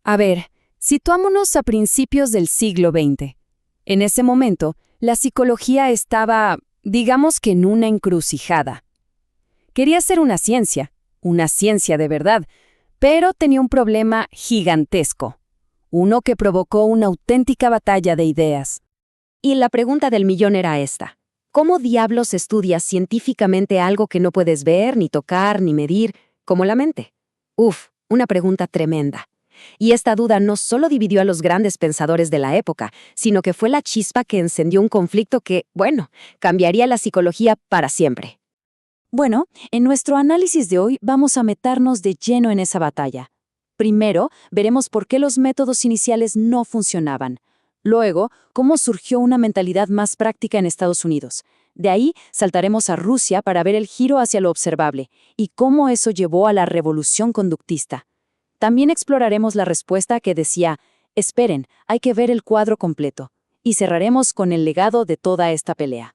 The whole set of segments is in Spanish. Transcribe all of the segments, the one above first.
A ver, situámonos a principios del siglo XX. En ese momento, la psicología estaba, digamos que en una encrucijada. Quería ser una ciencia de verdad, pero tenía un problema gigantesco, uno que provocó una auténtica batalla de ideas. Y la pregunta del millón era esta. ¿Cómo diablos estudias científicamente algo que no puedes ver, ni tocar, ni medir, como la mente? Una pregunta tremenda. Y esta duda no solo dividió a los grandes pensadores de la época, sino que fue la chispa que encendió un conflicto que, cambiaría la psicología para siempre. Bueno, en nuestro análisis de hoy vamos a meternos de lleno en esa batalla. Primero, veremos por qué los métodos iniciales no funcionaban. Luego, cómo surgió una mentalidad más práctica en Estados Unidos. De ahí, saltaremos a Rusia para ver el giro hacia lo observable y cómo eso llevó a la revolución conductista. También exploraremos la respuesta que decía, esperen, hay que ver el cuadro completo. Y cerraremos con el legado de toda esta pelea.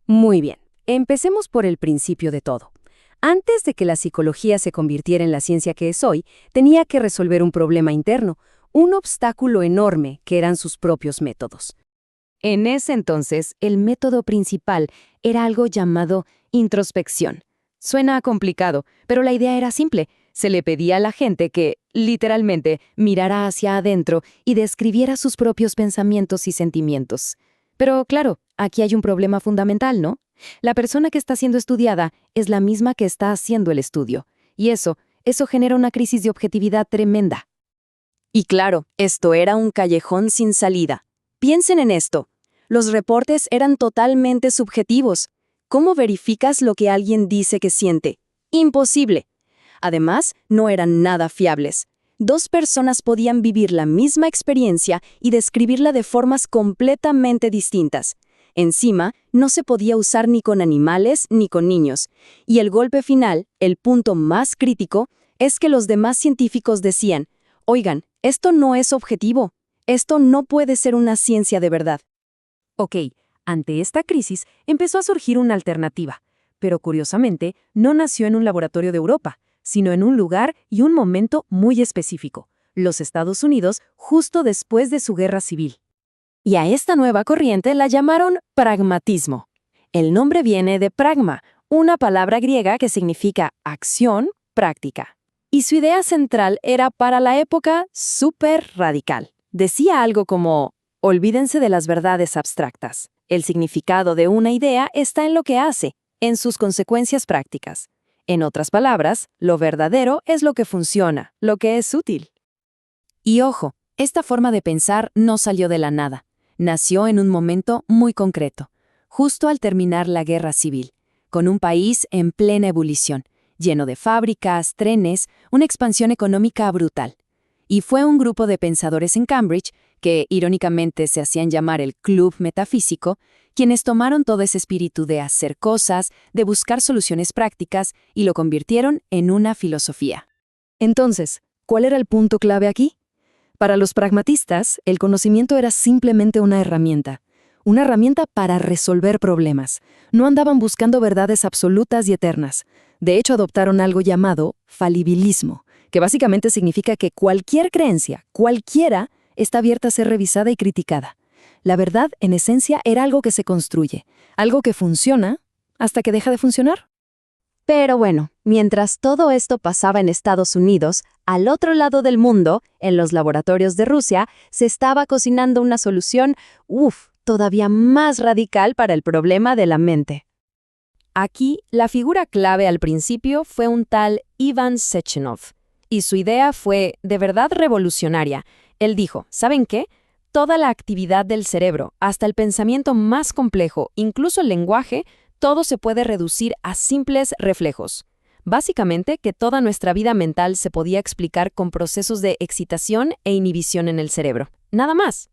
Muy bien, empecemos por el principio de todo. Antes de que la psicología se convirtiera en la ciencia que es hoy, tenía que resolver un problema interno, un obstáculo enorme que eran sus propios métodos. En ese entonces, el método principal era algo llamado introspección. Suena complicado, pero la idea era simple. Se le pedía a la gente que, literalmente, mirara hacia adentro y describiera sus propios pensamientos y sentimientos. Pero claro, aquí hay un problema fundamental, ¿no? La persona que está siendo estudiada es la misma que está haciendo el estudio. Y eso genera una crisis de objetividad tremenda. Y claro, esto era un callejón sin salida. Piensen en esto. Los reportes eran totalmente subjetivos. ¿Cómo verificas lo que alguien dice que siente? Imposible. Además, no eran nada fiables. Dos personas podían vivir la misma experiencia y describirla de formas completamente distintas. Encima, no se podía usar ni con animales ni con niños. Y el golpe final, el punto más crítico, es que los demás científicos decían, oigan, esto no es objetivo. Esto no puede ser una ciencia de verdad. Ok, ante esta crisis empezó a surgir una alternativa, pero curiosamente no nació en un laboratorio de Europa, sino en un lugar y un momento muy específico, los Estados Unidos justo después de su guerra civil. Y a esta nueva corriente la llamaron pragmatismo. El nombre viene de pragma, una palabra griega que significa acción, práctica. Y su idea central era para la época súper radical. Decía algo como, olvídense de las verdades abstractas. El significado de una idea está en lo que hace, en sus consecuencias prácticas. En otras palabras, lo verdadero es lo que funciona, lo que es útil. Y ojo, esta forma de pensar no salió de la nada. Nació en un momento muy concreto, justo al terminar la guerra civil, con un país en plena ebullición, lleno de fábricas, trenes, una expansión económica brutal. Y fue un grupo de pensadores en Cambridge, que irónicamente se hacían llamar el Club Metafísico, quienes tomaron todo ese espíritu de hacer cosas, de buscar soluciones prácticas, y lo convirtieron en una filosofía. Entonces, ¿cuál era el punto clave aquí? Para los pragmatistas, el conocimiento era simplemente una herramienta para resolver problemas. No andaban buscando verdades absolutas y eternas. De hecho, adoptaron algo llamado falibilismo, que básicamente significa que cualquier creencia, cualquiera, está abierta a ser revisada y criticada. La verdad, en esencia, era algo que se construye, algo que funciona hasta que deja de funcionar. Pero bueno, mientras todo esto pasaba en Estados Unidos, al otro lado del mundo, en los laboratorios de Rusia, se estaba cocinando una solución, todavía más radical para el problema de la mente. Aquí, la figura clave al principio fue un tal Ivan Sechenov, y su idea fue de verdad revolucionaria. Él dijo, ¿saben qué? Toda la actividad del cerebro, hasta el pensamiento más complejo, incluso el lenguaje, todo se puede reducir a simples reflejos. Básicamente, que toda nuestra vida mental se podía explicar con procesos de excitación e inhibición en el cerebro. Nada más.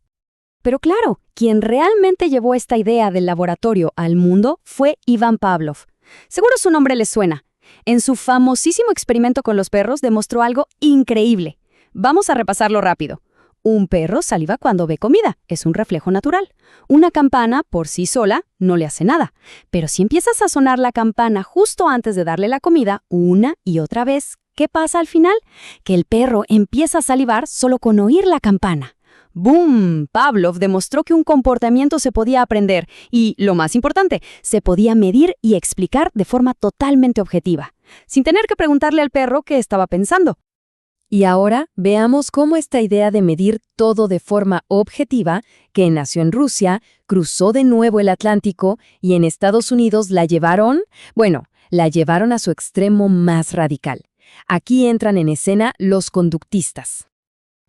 Pero claro, quien realmente llevó esta idea del laboratorio al mundo fue Ivan Pavlov. Seguro su nombre les suena. En su famosísimo experimento con los perros demostró algo increíble. Vamos a repasarlo rápido. Un perro saliva cuando ve comida, es un reflejo natural. Una campana, por sí sola, no le hace nada. Pero si empiezas a sonar la campana justo antes de darle la comida, una y otra vez, ¿Qué pasa al final? Que el perro empieza a salivar solo con oír la campana. ¡Boom! Pavlov demostró que un comportamiento se podía aprender y, lo más importante, se podía medir y explicar de forma totalmente objetiva, sin tener que preguntarle al perro qué estaba pensando. Y ahora veamos cómo esta idea de medir todo de forma objetiva, que nació en Rusia, cruzó de nuevo el Atlántico y en Estados Unidos la llevaron a su extremo más radical. Aquí entran en escena los conductistas.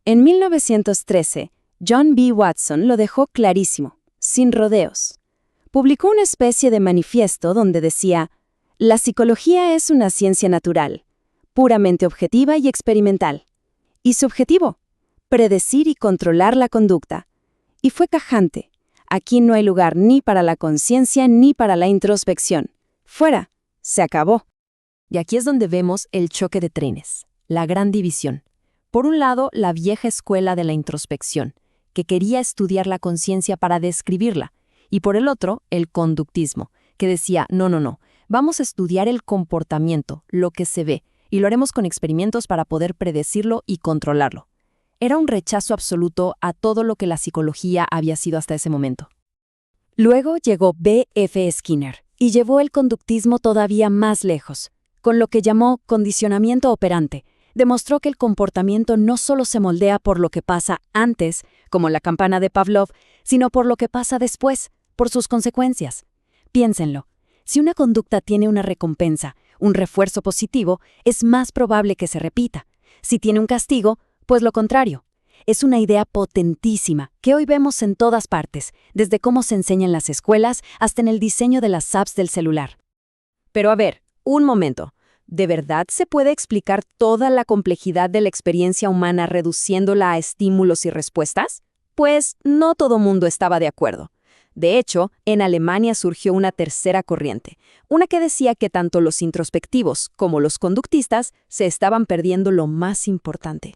En 1913, John B. Watson lo dejó clarísimo, sin rodeos. Publicó una especie de manifiesto donde decía: la psicología es una ciencia natural, puramente objetiva y experimental. Y su objetivo: predecir y controlar la conducta. Y fue tajante: aquí no hay lugar ni para la conciencia ni para la introspección. Fuera, se acabó. Y aquí es donde vemos el choque de trenes, la gran división. Por un lado, la vieja escuela de la introspección, que quería estudiar la conciencia para describirla, y por el otro, el conductismo, que decía, no, vamos a estudiar el comportamiento, lo que se ve, y lo haremos con experimentos para poder predecirlo y controlarlo. Era un rechazo absoluto a todo lo que la psicología había sido hasta ese momento. Luego llegó B.F. Skinner y llevó el conductismo todavía más lejos, con lo que llamó condicionamiento operante. Demostró que el comportamiento no solo se moldea por lo que pasa antes, como la campana de Pavlov, sino por lo que pasa después, por sus consecuencias. Piénsenlo. Si una conducta tiene una recompensa, un refuerzo positivo, es más probable que se repita. Si tiene un castigo, pues lo contrario. Es una idea potentísima que hoy vemos en todas partes, desde cómo se enseña en las escuelas hasta en el diseño de las apps del celular. Pero a ver, un momento. ¿De verdad se puede explicar toda la complejidad de la experiencia humana reduciéndola a estímulos y respuestas? Pues no todo mundo estaba de acuerdo. De hecho, en Alemania surgió una tercera corriente, una que decía que tanto los introspectivos como los conductistas se estaban perdiendo lo más importante.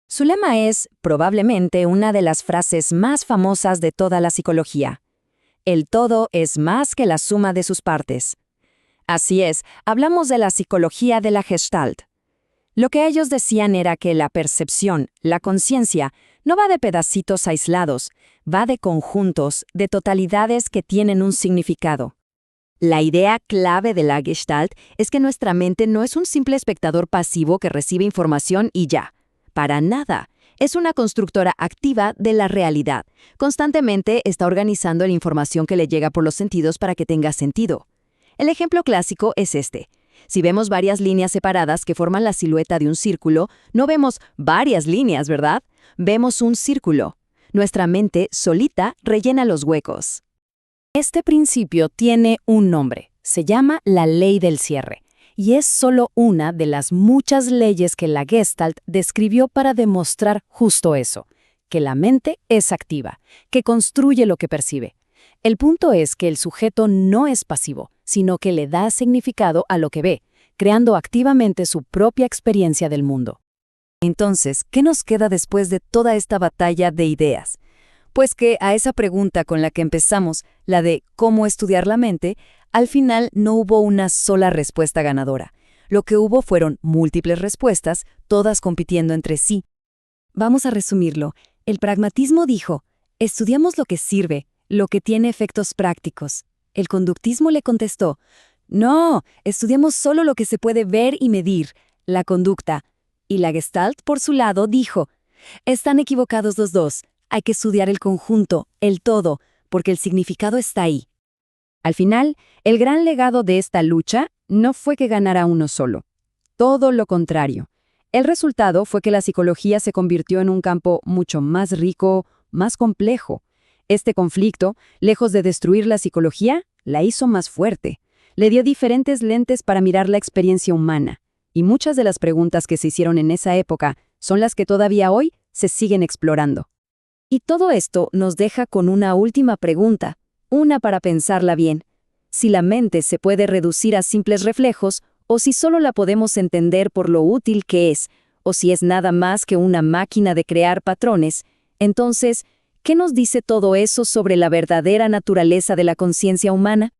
Su lema es, probablemente, una de las frases más famosas de toda la psicología. El todo es más que la suma de sus partes. Así es, hablamos de la psicología de la Gestalt. Lo que ellos decían era que la percepción, la conciencia, no va de pedacitos aislados, va de conjuntos, de totalidades que tienen un significado. La idea clave de la Gestalt es que nuestra mente no es un simple espectador pasivo que recibe información y ya. Para nada. Es una constructora activa de la realidad. Constantemente está organizando la información que le llega por los sentidos para que tenga sentido. El ejemplo clásico es este. Si vemos varias líneas separadas que forman la silueta de un círculo, no vemos varias líneas, ¿verdad? Vemos un círculo. Nuestra mente solita rellena los huecos. Este principio tiene un nombre. Se llama la ley del cierre. Y es solo una de las muchas leyes que la Gestalt describió para demostrar justo eso, que la mente es activa, que construye lo que percibe. El punto es que el sujeto no es pasivo, sino que le da significado a lo que ve, creando activamente su propia experiencia del mundo. Entonces, ¿qué nos queda después de toda esta batalla de ideas? Pues que a esa pregunta con la que empezamos, la de cómo estudiar la mente, al final no hubo una sola respuesta ganadora. Lo que hubo fueron múltiples respuestas, todas compitiendo entre sí. Vamos a resumirlo. El pragmatismo dijo, estudiamos lo que sirve, lo que tiene efectos prácticos. El conductismo le contestó, no, estudiamos solo lo que se puede ver y medir, la conducta. Y la Gestalt, por su lado, dijo, están equivocados los dos, hay que estudiar el conjunto, el todo, porque el significado está ahí. Al final, el gran legado de esta lucha no fue que ganara uno solo. Todo lo contrario. El resultado fue que la psicología se convirtió en un campo mucho más rico, más complejo. Este conflicto, lejos de destruir la psicología, la hizo más fuerte. Le dio diferentes lentes para mirar la experiencia humana. Y muchas de las preguntas que se hicieron en esa época son las que todavía hoy se siguen explorando. Y todo esto nos deja con una última pregunta, una para pensarla bien. Si la mente se puede reducir a simples reflejos, o si solo la podemos entender por lo útil que es, o si es nada más que una máquina de crear patrones, entonces, ¿qué nos dice todo eso sobre la verdadera naturaleza de la conciencia humana?